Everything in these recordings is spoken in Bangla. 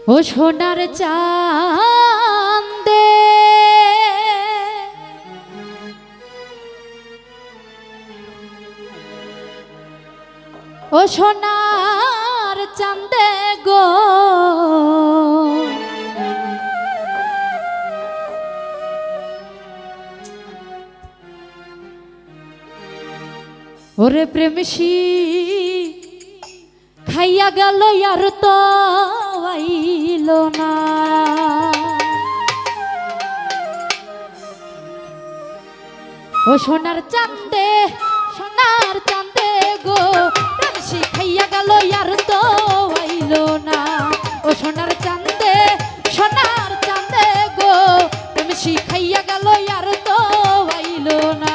ও সোনার চাঁদে ও সোনার চাঁদে গো ওরে প্রেমসী খাইয়া গেল আর তো আইল না ও সোনার চাঁদে গো প্রেমসী খাইয়া গেল আর তো আইল না ও সোনার চাঁদে গো প্রেমসী খাইয়া গেল আর তো আইল না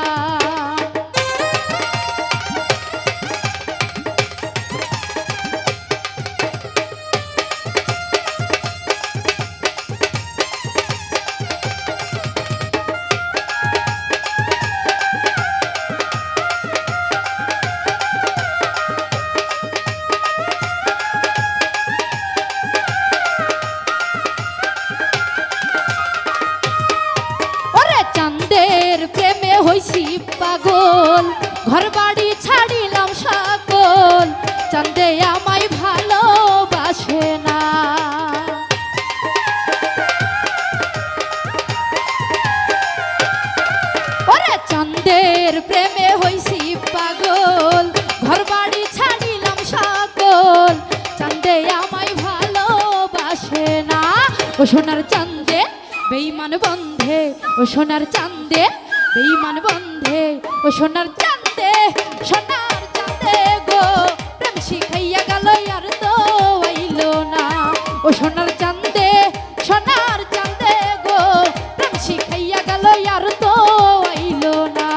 প্রেমে হইছি পাগল ঘর বাড়ি ছাড়িলাম সকল চাঁদে আমায় ভালোবাসে না ওরে চাঁদের প্রেমে হইছি পাগল ঘর বাড়ি ছাড়িলাম সকল চাঁদে আমায় ভালোবাসে না ও সোনার চাঁদে বেঈমান বন্ধে ও সোনার চাঁদে বেঈমান বন্ধে ও সোনার চাঁদে গো প্রেম শিখাইয়া গেল আর তো আইল না ও সোনার চাঁদে গো প্রেম শিখাইয়া গেল আর তো আইল না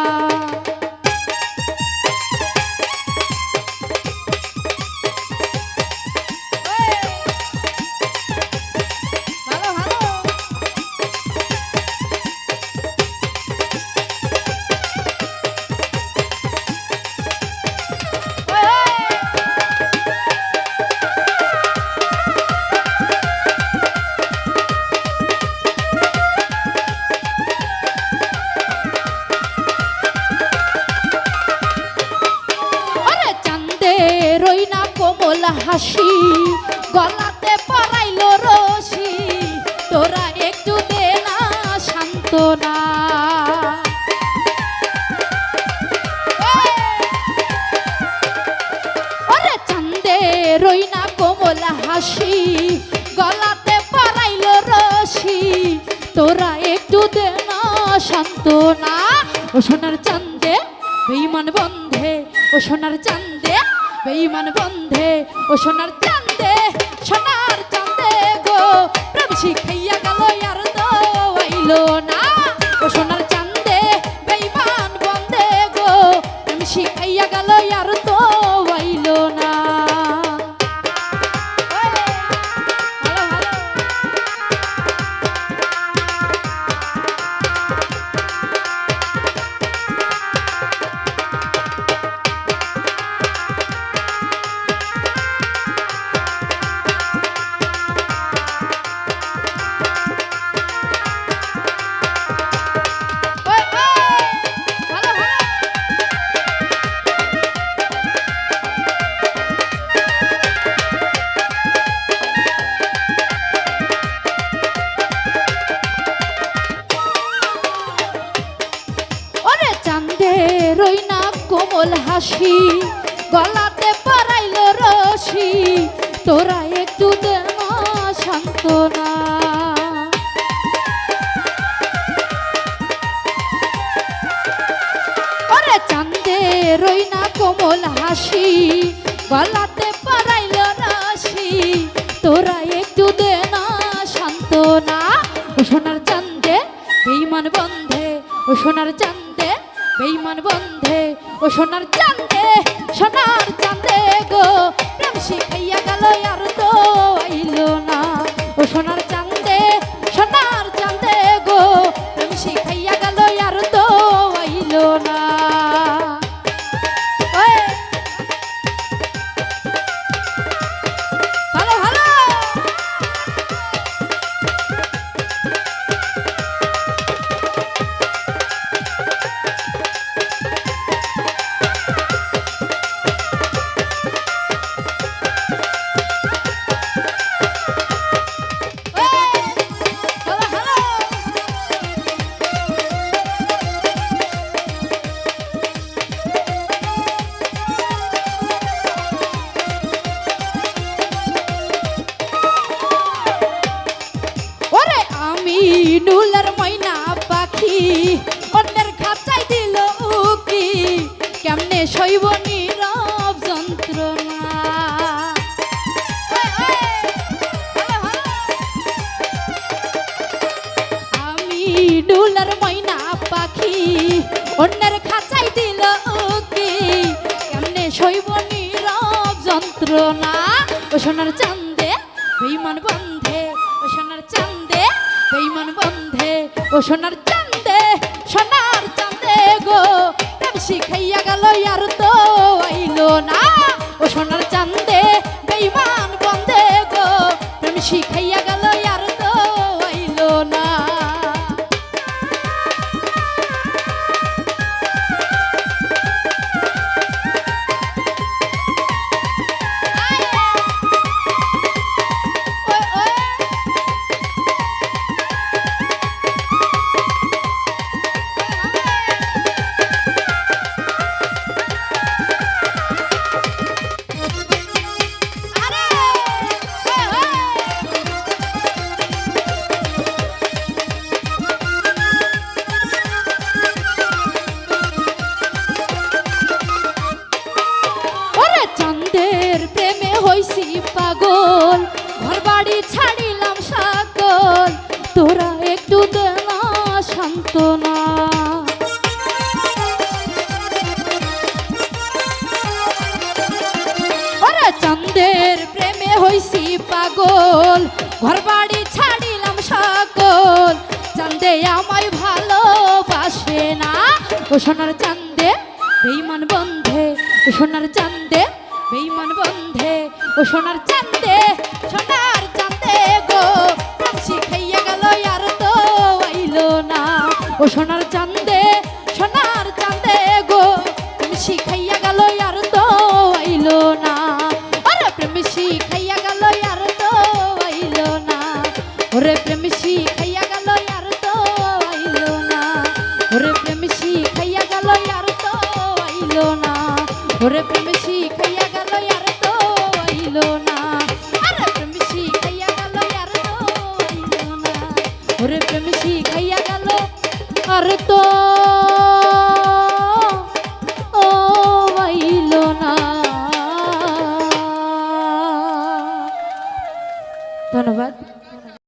কোমল হাসি গলাতে পরাইল রশি তোরা একটু দে না সান্ত্বনা ওরে চাঁদে রই না কোমল হাসি গলাতে পরাইল রশি তোরা একটু দে না সান্ত্বনা ও সোনার চাঁদে বেঈমান বন্ধে ও সোনার চাঁদে বেঈমান বন্ধে ও সোনার চাঁদে গো প্রেম শিখাইয়া গেল আর তো আইল না ও সোনার চাঁদে বেঈমান বন্ধে গো প্রেম শিখাইয়া গেল আর তো আইল না রই না কোমল হাসি গলাতে পরাইল রশি তোরা একটু দে না সান্ত্বনা ওরে চাঁদে রই না কোমল হাসি গলাতে পরাইল রশি তোরা একটু দে না সান্ত্বনা ও সোনার চাঁদে বেঈমান বন্ধে ও সোনার চাঁদে বেঈমান বন্ধে ও সোনার চাঁদে গো প্রেম শিখাইয়া গেল আর তো আইল না ও সোনার চাঁদে গো প্রেম শিখাইয়া গেল আর তো আইল না ভালো সইব নীরব যন্ত্রণা। আমি ডুলার ময়না পাখি অন্যের খাঁচাই দিল ওকে, কেমনে সইব নীরব যন্ত্রণা। ও সোনার চাঁদে বেঈমান বন্ধে, ও সোনার চাঁদে বেঈমান বন্ধে, ও সোনার চাঁদে সোনার চাঁদে গো, প্রেম শিখাইয়া গেল আর তো আইলো না। ও সোনার চাঁদে বেঈমান বন্ধে গো, প্রেম শিখাইয়া গেল আর তো আইলো না। চাঁদের প্রেমে হইছি পাগল, ঘর বাড়ি ছাড়িলাম সকল, তোরা একটু দে না সান্ত্বনা। ওরে চাঁদের প্রেমে হইছি পাগল, ঘর বাড়ি ছাড়িলাম সকল, চাঁদে আমায় ভালোবাসে না। ও সোনার চাঁদে বেঈমান বন্ধে, ও সোনার চাঁদে বেঈমান বন্ধে, ও সোনার চাঁদে সোনার চাঁদে গো, প্রেম শিখাইয়া গেল আর তো আইলো না। ও সোনার চাঁদে সোনার চাঁদে গো, প্রেম শিখাইয়া গেল আর তো আইলো না। ওরে প্রেম শিখাইয়া গেল আর তো আইলো না, ওরে প্রেম শিখাইয়া গেল আর তো আইলো না, ওরে প্রেম শিখাইয়া গেল আর তো আইলো না, ওরে প্রেম শিখাইয়া গেল আর তো আইলো না, আরে প্রেম শিখাইয়া গেল আর তো আইলো না, ওরে প্রেম শিখাইয়া গেল আর তো আইলো না। ধন্যবাদ।